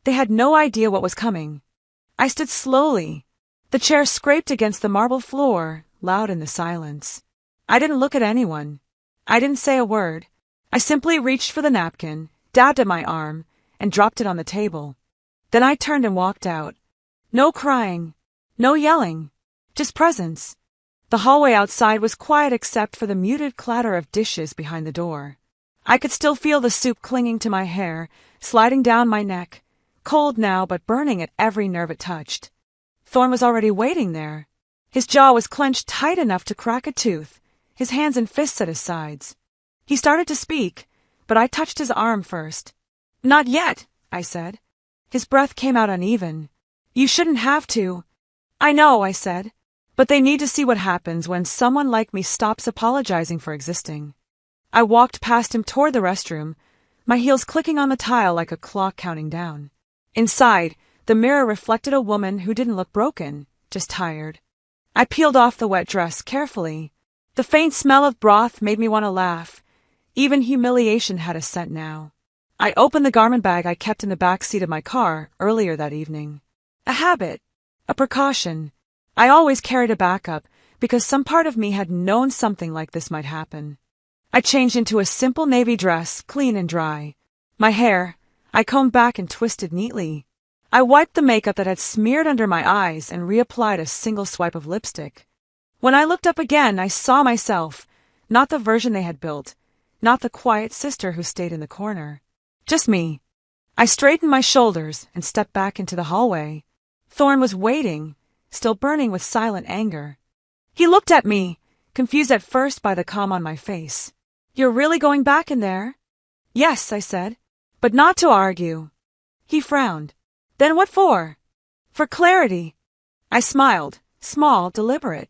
They had no idea what was coming. I stood slowly. The chair scraped against the marble floor, loud in the silence. I didn't look at anyone. I didn't say a word. I simply reached for the napkin, dabbed at my arm, and dropped it on the table. Then I turned and walked out. No crying, no yelling, just presence. The hallway outside was quiet except for the muted clatter of dishes behind the door. I could still feel the soup clinging to my hair, sliding down my neck, cold now but burning at every nerve it touched. Thorn was already waiting there. His jaw was clenched tight enough to crack a tooth, his hands and fists at his sides. He started to speak, but I touched his arm first. "Not yet," I said. His breath came out uneven. "You shouldn't have to." "I know," I said. "But they need to see what happens when someone like me stops apologizing for existing." I walked past him toward the restroom, my heels clicking on the tile like a clock counting down. Inside, The mirror reflected a woman who didn't look broken, just tired. I peeled off the wet dress carefully. The faint smell of broth made me want to laugh. Even humiliation had a scent now. I opened the garment bag I kept in the back seat of my car earlier that evening. A habit. A precaution. I always carried a backup because some part of me had known something like this might happen. I changed into a simple navy dress, clean and dry. My hair, I combed back and twisted neatly. I wiped the makeup that had smeared under my eyes and reapplied a single swipe of lipstick. When I looked up again, I saw myself, not the version they had built, not the quiet sister who stayed in the corner. Just me. I straightened my shoulders and stepped back into the hallway. Thorne was waiting, still burning with silent anger. He looked at me, confused at first by the calm on my face. "You're really going back in there?" "Yes," I said, "but not to argue." He frowned. "Then what for?" "For clarity." I smiled, small, deliberate.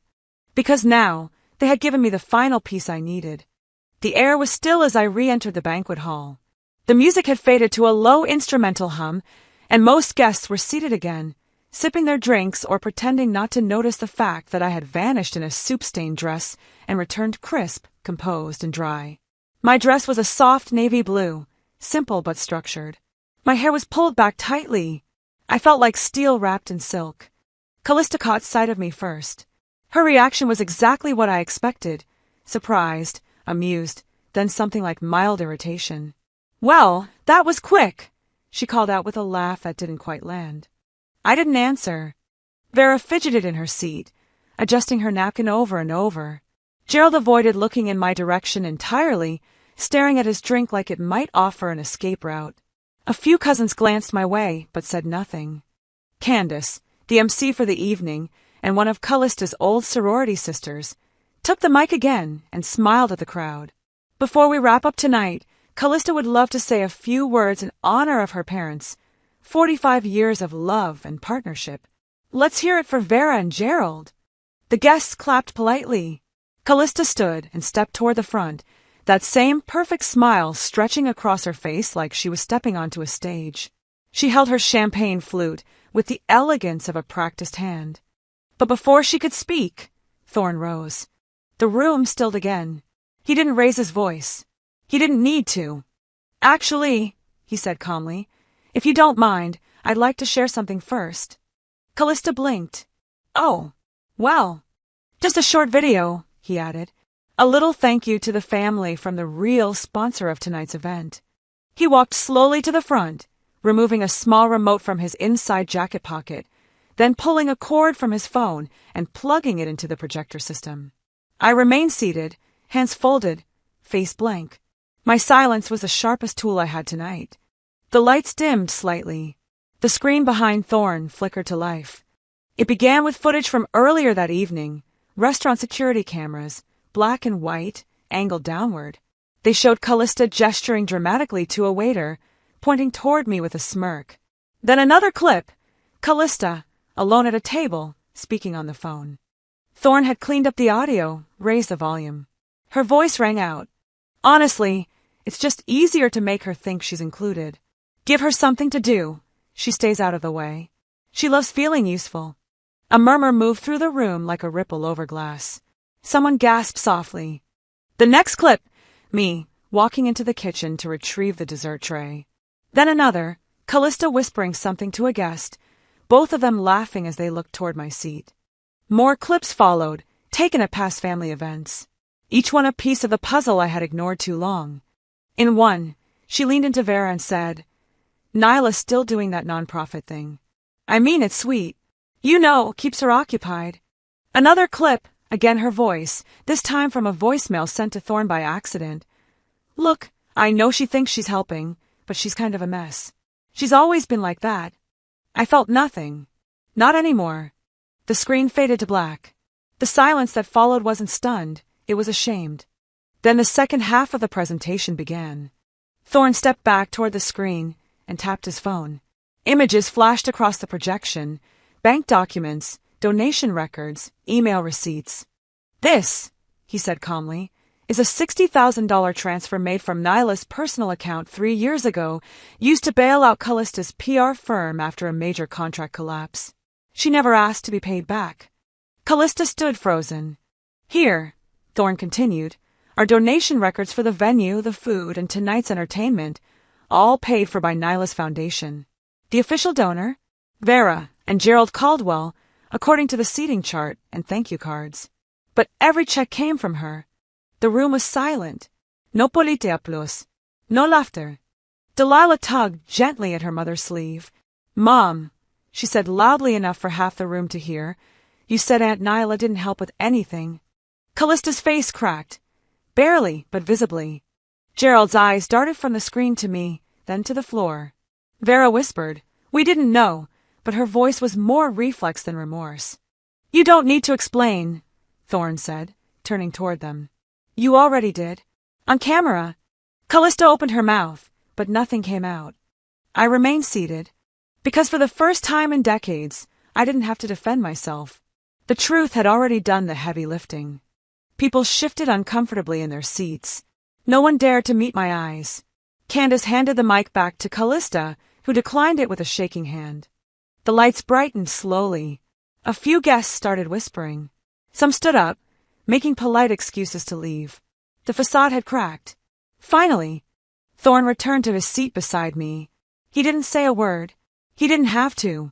Because now, they had given me the final piece I needed. The air was still as I re-entered the banquet hall. The music had faded to a low instrumental hum, and most guests were seated again, sipping their drinks or pretending not to notice the fact that I had vanished in a soup-stained dress and returned crisp, composed, and dry. My dress was a soft navy blue, simple but structured. My hair was pulled back tightly. I felt like steel wrapped in silk. Callista caught sight of me first. Her reaction was exactly what I expected. Surprised, amused, then something like mild irritation. "Well, that was quick," she called out with a laugh that didn't quite land. I didn't answer. Vera fidgeted in her seat, adjusting her napkin over and over. Gerald avoided looking in my direction entirely, staring at his drink like it might offer an escape route. A few cousins glanced my way, but said nothing. Candace, the MC for the evening, and one of Callista's old sorority sisters, took the mic again and smiled at the crowd. "Before we wrap up tonight, Callista would love to say a few words in honor of her parents. 45 years of love and partnership. Let's hear it for Vera and Gerald." The guests clapped politely. Callista stood and stepped toward the front, that same perfect smile stretching across her face like she was stepping onto a stage. She held her champagne flute with the elegance of a practiced hand. But before she could speak, Thorne rose. The room stilled again. He didn't raise his voice. He didn't need to. "Actually," he said calmly, "if you don't mind, I'd like to share something first." Callista blinked. "Oh, well. Just a short video," he added. "A little thank you to the family from the real sponsor of tonight's event." He walked slowly to the front, removing a small remote from his inside jacket pocket, then pulling a cord from his phone and plugging it into the projector system. I remained seated, hands folded, face blank. My silence was the sharpest tool I had tonight. The lights dimmed slightly. The screen behind Thorne flickered to life. It began with footage from earlier that evening, restaurant security cameras, black and white, angled downward. They showed Callista gesturing dramatically to a waiter, pointing toward me with a smirk. Then another clip, Callista, alone at a table, speaking on the phone. Thorne had cleaned up the audio, raised the volume. Her voice rang out. "Honestly, it's just easier to make her think she's included. Give her something to do. She stays out of the way. She loves feeling useful." A murmur moved through the room like a ripple over glass. Someone gasped softly. The next clip, me, walking into the kitchen to retrieve the dessert tray. Then another, Callista whispering something to a guest, both of them laughing as they looked toward my seat. More clips followed, taken at past family events. Each one a piece of the puzzle I had ignored too long. In one, she leaned into Vera and said, "Nyla's still doing that nonprofit thing. I mean, it's sweet. You know, keeps her occupied." Another clip, again her voice, this time from a voicemail sent to Thorne by accident. "Look, I know she thinks she's helping, but she's kind of a mess. She's always been like that." I felt nothing. Not anymore. The screen faded to black. The silence that followed wasn't stunned, it was ashamed. Then the second half of the presentation began. Thorne stepped back toward the screen and tapped his phone. Images flashed across the projection, bank documents, donation records, email receipts. "This," he said calmly, is a $60,000 transfer made from Nyla's personal account 3 years ago, used to bail out Callista's PR firm after a major contract collapse. She never asked to be paid back. Callista stood frozen. Here, Thorne continued, are donation records for the venue, the food, and tonight's entertainment, all paid for by Nyla's foundation. The official donor, Vera and Gerald Caldwell, according to the seating chart and thank you cards. But every check came from her. The room was silent. No politeaplos. No laughter. Delilah tugged gently at her mother's sleeve. "Mom," she said loudly enough for half the room to hear, "you said Aunt Nyla didn't help with anything." Callista's face cracked. Barely, but visibly. Gerald's eyes darted from the screen to me, then to the floor. Vera whispered, "We didn't know," but her voice was more reflex than remorse. "You don't need to explain," Thorne said, turning toward them. "You already did. On camera." Callista opened her mouth, but nothing came out. I remained seated, because for the first time in decades, I didn't have to defend myself. The truth had already done the heavy lifting. People shifted uncomfortably in their seats. No one dared to meet my eyes. Candace handed the mic back to Callista, who declined it with a shaking hand. The lights brightened slowly. A few guests started whispering. Some stood up, making polite excuses to leave. The facade had cracked. Finally, Thorne returned to his seat beside me. He didn't say a word. He didn't have to.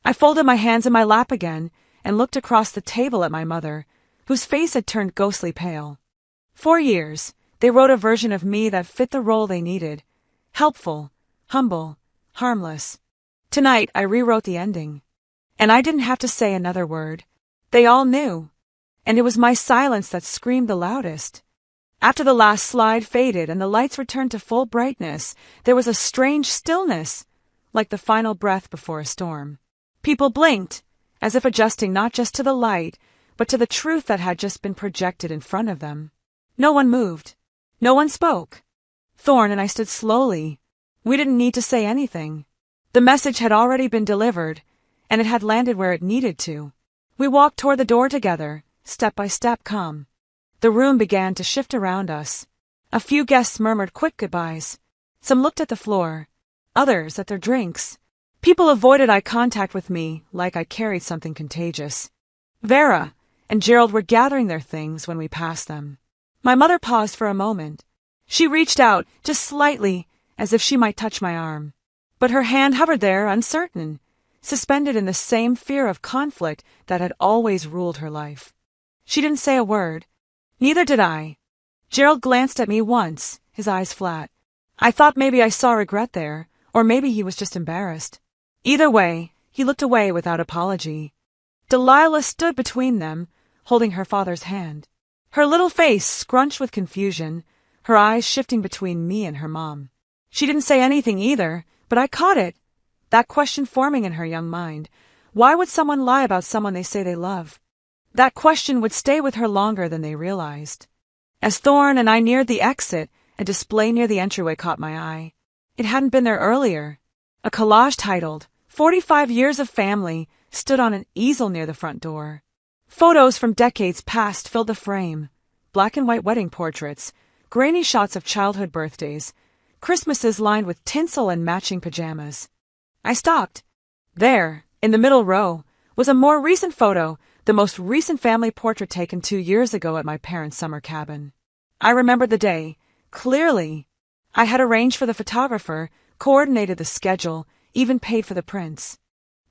I folded my hands in my lap again and looked across the table at my mother, whose face had turned ghostly pale. 4 years, they wrote a version of me that fit the role they needed. Helpful, humble, harmless. Tonight I rewrote the ending. And I didn't have to say another word. They all knew. And it was my silence that screamed the loudest. After the last slide faded and the lights returned to full brightness, there was a strange stillness, like the final breath before a storm. People blinked, as if adjusting not just to the light, but to the truth that had just been projected in front of them. No one moved. No one spoke. Thorne and I stood slowly. We didn't need to say anything. The message had already been delivered, and it had landed where it needed to. We walked toward the door together, step by step, calm. The room began to shift around us. A few guests murmured quick goodbyes. Some looked at the floor, others at their drinks. People avoided eye contact with me like I carried something contagious. Vera and Gerald were gathering their things when we passed them. My mother paused for a moment. She reached out, just slightly, as if she might touch my arm. But her hand hovered there, uncertain, suspended in the same fear of conflict that had always ruled her life. She didn't say a word. Neither did I. Gerald glanced at me once, his eyes flat. I thought maybe I saw regret there, or maybe he was just embarrassed. Either way, he looked away without apology. Delilah stood between them, holding her father's hand. Her little face scrunched with confusion, her eyes shifting between me and her mom. She didn't say anything either, but I caught it. That question forming in her young mind. Why would someone lie about someone they say they love? That question would stay with her longer than they realized. As Thorne and I neared the exit, a display near the entryway caught my eye. It hadn't been there earlier. A collage titled, 45 Years of Family, stood on an easel near the front door. Photos from decades past filled the frame. Black and white wedding portraits, grainy shots of childhood birthdays, Christmases lined with tinsel and matching pajamas. I stopped. There, in the middle row, was a more recent photo, the most recent family portrait taken 2 years ago at my parents' summer cabin. I remembered the day, clearly. I had arranged for the photographer, coordinated the schedule, even paid for the prints.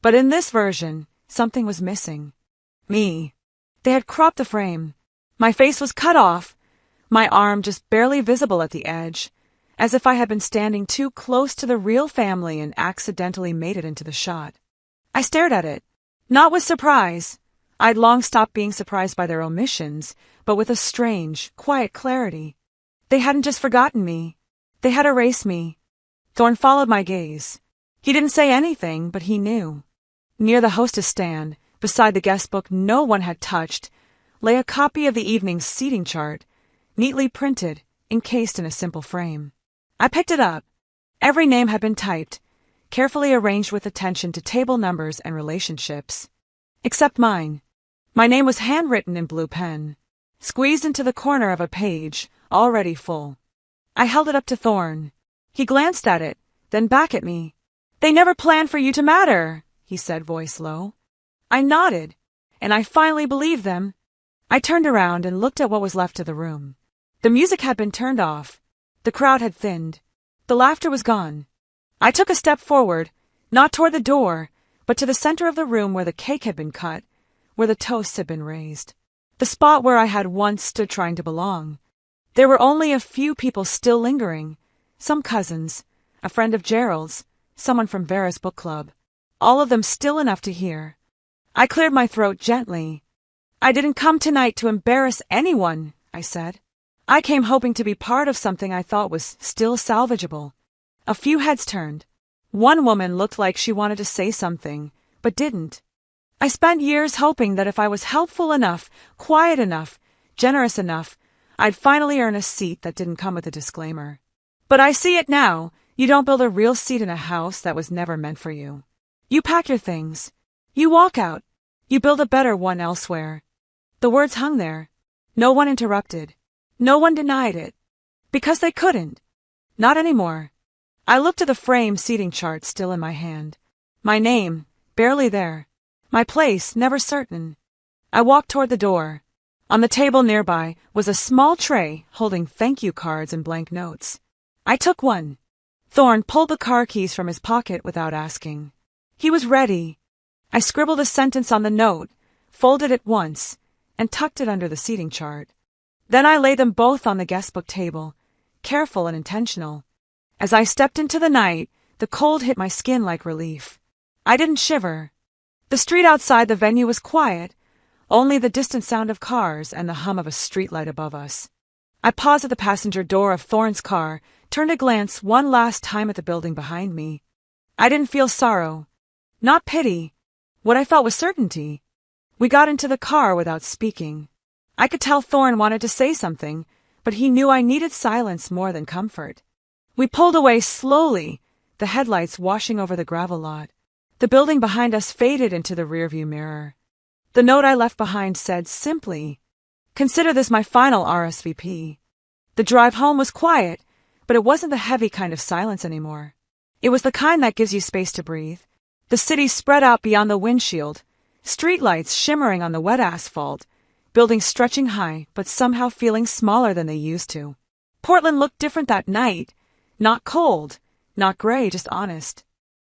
But in this version, something was missing. Me. They had cropped the frame. My face was cut off, my arm just barely visible at the edge, as if I had been standing too close to the real family and accidentally made it into the shot. I stared at it, not with surprise. I'd long stopped being surprised by their omissions, but with a strange, quiet clarity. They hadn't just forgotten me. They had erased me. Thorne followed my gaze. He didn't say anything, but he knew. Near the hostess stand, beside the guest book no one had touched, lay a copy of the evening's seating chart, neatly printed, encased in a simple frame. I picked it up. Every name had been typed, carefully arranged with attention to table numbers and relationships. Except mine. My name was handwritten in blue pen. squeezed into the corner of a page, already full. I held it up to Thorn. He glanced at it, then back at me. "They never planned for you to matter," he said, voice low. I nodded, and I finally believed them. I turned around and looked at what was left of the room. The music had been turned off. The crowd had thinned. The laughter was gone. I took a step forward, not toward the door, but to the center of the room where the cake had been cut, where the toasts had been raised. The spot where I had once stood trying to belong. There were only a few people still lingering. Some cousins, a friend of Gerald's, someone from Vera's book club. All of them still enough to hear. I cleared my throat gently. "I didn't come tonight to embarrass anyone," I said. "I came hoping to be part of something I thought was still salvageable." A few heads turned. One woman looked like she wanted to say something, but didn't. I spent years hoping that if I was helpful enough, quiet enough, generous enough, I'd finally earn a seat that didn't come with a disclaimer. But I see it now. You don't build a real seat in a house that was never meant for you. You pack your things. You walk out. You build a better one elsewhere. The words hung there. No one interrupted. No one denied it. Because they couldn't. Not anymore. I looked at the frame seating chart still in my hand. My name, barely there. My place, never certain. I walked toward the door. On the table nearby was a small tray holding thank you cards and blank notes. I took one. Thorn pulled the car keys from his pocket without asking. He was ready. I scribbled a sentence on the note, folded it once, and tucked it under the seating chart. Then I laid them both on the guestbook table, careful and intentional. As I stepped into the night, the cold hit my skin like relief. I didn't shiver. The street outside the venue was quiet, only the distant sound of cars and the hum of a streetlight above us. I paused at the passenger door of Thorn's car, turned to glance one last time at the building behind me. I didn't feel sorrow. Not pity. What I felt was certainty. We got into the car without speaking. I could tell Thorn wanted to say something, but he knew I needed silence more than comfort. We pulled away slowly, the headlights washing over the gravel lot. The building behind us faded into the rearview mirror. The note I left behind said simply, "Consider this my final RSVP." The drive home was quiet, but it wasn't the heavy kind of silence anymore. It was the kind that gives you space to breathe. The city spread out beyond the windshield, streetlights shimmering on the wet asphalt, buildings stretching high but somehow feeling smaller than they used to. Portland looked different that night. Not cold, not gray, just honest.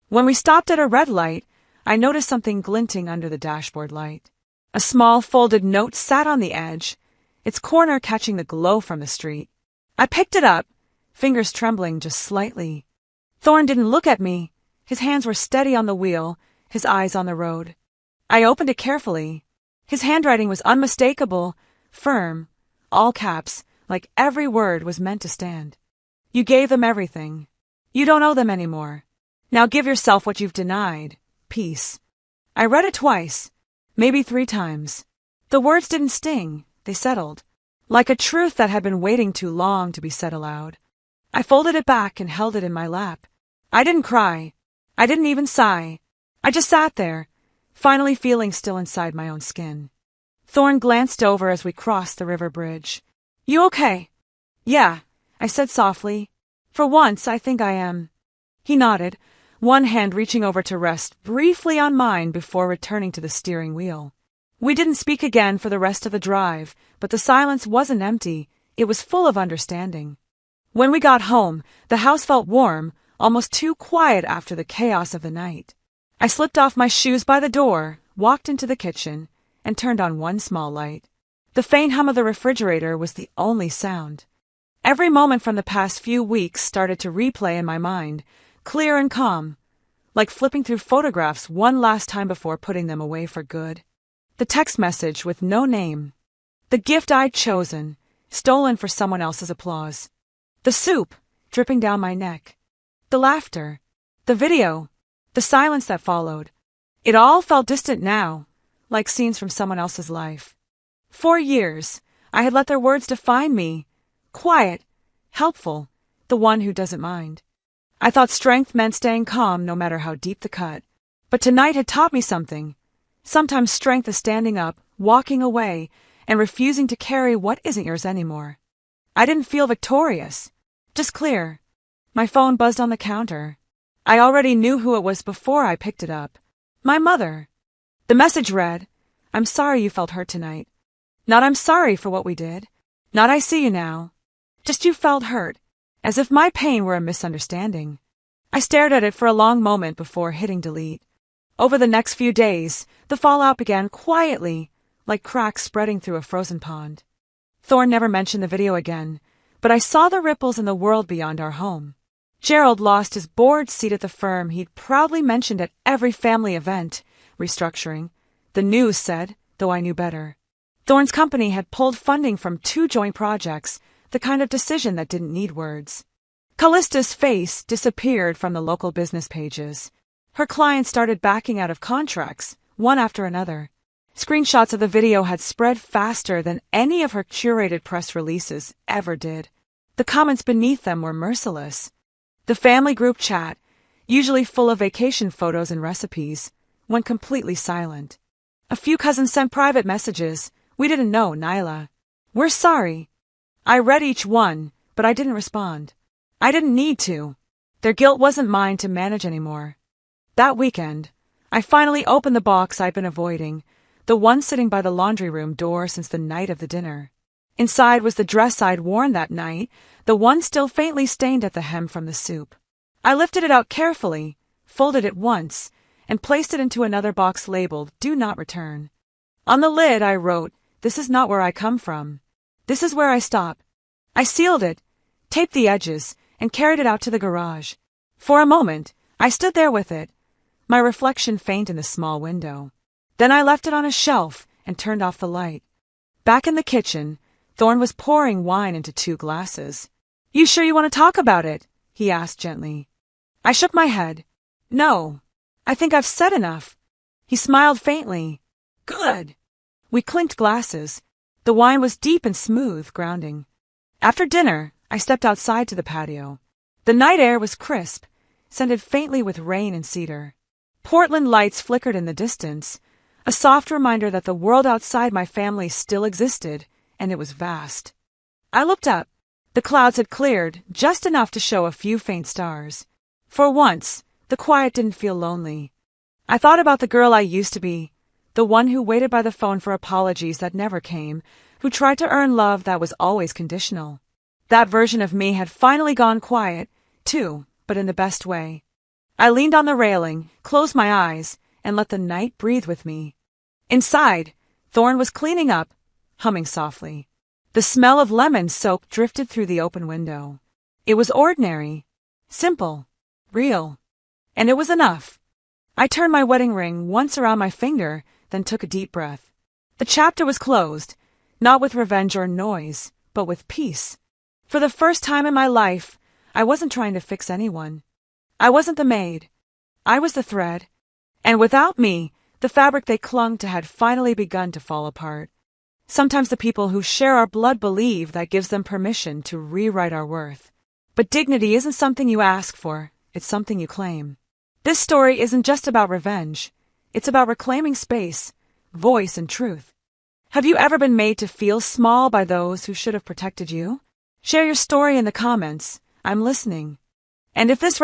When we stopped at a red light, I noticed something glinting under the dashboard light. A small folded note sat on the edge, its corner catching the glow from the street. I picked it up, fingers trembling just slightly. Thorn didn't look at me. His hands were steady on the wheel, his eyes on the road. I opened it carefully. His handwriting was unmistakable, firm, all caps, like every word was meant to stand. "You gave them everything. You don't owe them anymore. Now give yourself what you've denied. Peace." I read it twice, maybe 3 times. The words didn't sting, they settled, like a truth that had been waiting too long to be said aloud. I folded it back and held it in my lap. I didn't cry. I didn't even sigh. I just sat there, finally feeling still inside my own skin. Thorn glanced over as we crossed the river bridge. "You okay?" "Yeah," I said softly. "For once, I think I am." He nodded, one hand reaching over to rest briefly on mine before returning to the steering wheel. We didn't speak again for the rest of the drive, but the silence wasn't empty, it was full of understanding. When we got home, the house felt warm, almost too quiet after the chaos of the night. I slipped off my shoes by the door, walked into the kitchen, and turned on one small light. The faint hum of the refrigerator was the only sound. Every moment from the past few weeks started to replay in my mind, clear and calm, like flipping through photographs one last time before putting them away for good. The text message with no name. The gift I'd chosen, stolen for someone else's applause. The soup, dripping down my neck. The laughter. The video. The silence that followed. It all felt distant now, like scenes from someone else's life. For years, I had let their words define me. Quiet, helpful, the one who doesn't mind. I thought strength meant staying calm no matter how deep the cut. But tonight had taught me something. Sometimes strength is standing up, walking away, and refusing to carry what isn't yours anymore. I didn't feel victorious, just clear. My phone buzzed on the counter. I already knew who it was before I picked it up. My mother. The message read, "I'm sorry you felt hurt tonight. Not I'm sorry for what we did. Not I see you now. Just you felt hurt, as if my pain were a misunderstanding." I stared at it for a long moment before hitting delete. Over the next few days, the fallout began quietly, like cracks spreading through a frozen pond. Thorne never mentioned the video again, but I saw the ripples in the world beyond our home. Gerald lost his board seat at the firm he'd proudly mentioned at every family event, restructuring, the news said, though I knew better. Thorne's company had pulled funding from 2 joint projects, the kind of decision that didn't need words. Callista's face disappeared from the local business pages. Her clients started backing out of contracts, one after another. Screenshots of the video had spread faster than any of her curated press releases ever did. The comments beneath them were merciless. The family group chat, usually full of vacation photos and recipes, went completely silent. A few cousins sent private messages. "We didn't know, Nyla. We're sorry." I read each one, but I didn't respond. I didn't need to. Their guilt wasn't mine to manage anymore. That weekend, I finally opened the box I'd been avoiding, the one sitting by the laundry room door since the night of the dinner. Inside was the dress I'd worn that night, the one still faintly stained at the hem from the soup. I lifted it out carefully, folded it once, and placed it into another box labeled "Do Not Return." On the lid I wrote, "This is not where I come from. This is where I stop." I sealed it, taped the edges, and carried it out to the garage. For a moment, I stood there with it, my reflection faint in the small window. Then I left it on a shelf and turned off the light. Back in the kitchen, Thorne was pouring wine into 2 glasses. "You sure you want to talk about it?" he asked gently. I shook my head. "No, I think I've said enough." He smiled faintly. "Good." We clinked glasses. The wine was deep and smooth, grounding. After dinner, I stepped outside to the patio. The night air was crisp, scented faintly with rain and cedar. Portland lights flickered in the distance, a soft reminder that the world outside my family still existed, and it was vast. I looked up. The clouds had cleared, just enough to show a few faint stars. For once, the quiet didn't feel lonely. I thought about the girl I used to be, the one who waited by the phone for apologies that never came, who tried to earn love that was always conditional. That version of me had finally gone quiet, too, but in the best way. I leaned on the railing, closed my eyes, and let the night breathe with me. Inside, Thorne was cleaning up, humming softly. The smell of lemon soap drifted through the open window. It was ordinary, simple, real, and it was enough. I turned my wedding ring once around my finger, then took a deep breath. The chapter was closed, not with revenge or noise, but with peace. For the first time in my life, I wasn't trying to fix anyone. I wasn't the maid. I was the thread. And without me, the fabric they clung to had finally begun to fall apart. Sometimes the people who share our blood believe that gives them permission to rewrite our worth. But dignity isn't something you ask for, it's something you claim. This story isn't just about revenge. It's about reclaiming space, voice, and truth. Have you ever been made to feel small by those who should have protected you? Share your story in the comments. I'm listening. And if this